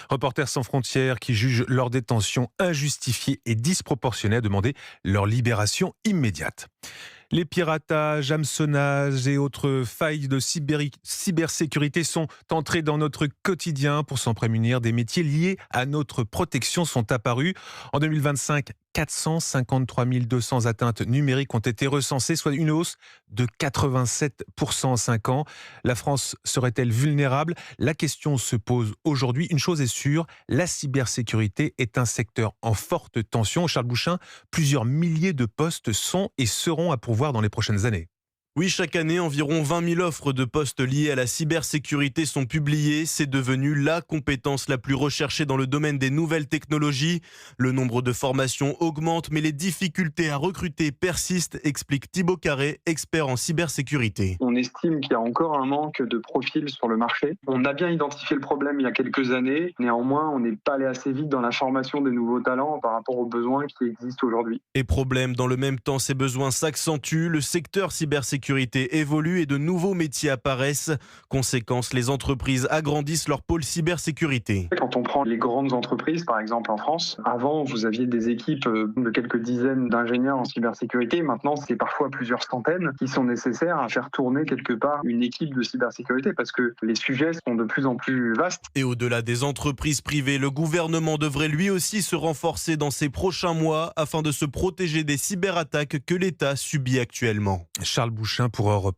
Reporters sans frontières qui jugent leur détention injustifiée et disproportionnée a demandé leur libération immédiate. Les piratages, hameçonnages et autres failles de cybersécurité sont entrés dans notre quotidien. Pour s'en prémunir, des métiers liés à notre protection sont apparus. En 2025, 453 200 atteintes numériques ont été recensées, soit une hausse de 87% en 5 ans. La France serait-elle vulnérable ? La question se pose aujourd'hui. Une chose est sûre, la cybersécurité est un secteur en forte tension. Charles Bouchin, plusieurs milliers de postes sont et seront à pourvoir dans les prochaines années. Oui, chaque année, environ 20 000 offres de postes liées à la cybersécurité sont publiées. C'est devenu la compétence la plus recherchée dans le domaine des nouvelles technologies. Le nombre de formations augmente, mais les difficultés à recruter persistent, explique Thibaut Carré, expert en cybersécurité. On estime qu'il y a encore un manque de profils sur le marché. On a bien identifié le problème il y a quelques années. Néanmoins, on n'est pas allé assez vite dans la formation des nouveaux talents par rapport aux besoins qui existent aujourd'hui. Et problème, dans le même temps, ces besoins s'accentuent. Le secteur cybersécurité évolue et de nouveaux métiers apparaissent. Conséquence, les entreprises agrandissent leur pôle cybersécurité. Quand on prend les grandes entreprises, par exemple en France, avant vous aviez des équipes de quelques dizaines d'ingénieurs en cybersécurité. Maintenant, c'est parfois plusieurs centaines qui sont nécessaires à faire tourner quelque part une équipe de cybersécurité parce que les sujets sont de plus en plus vastes. Et au-delà des entreprises privées, le gouvernement devrait lui aussi se renforcer dans ces prochains mois afin de se protéger des cyberattaques que l'État subit actuellement. Charles Bouchin pour Europe 1.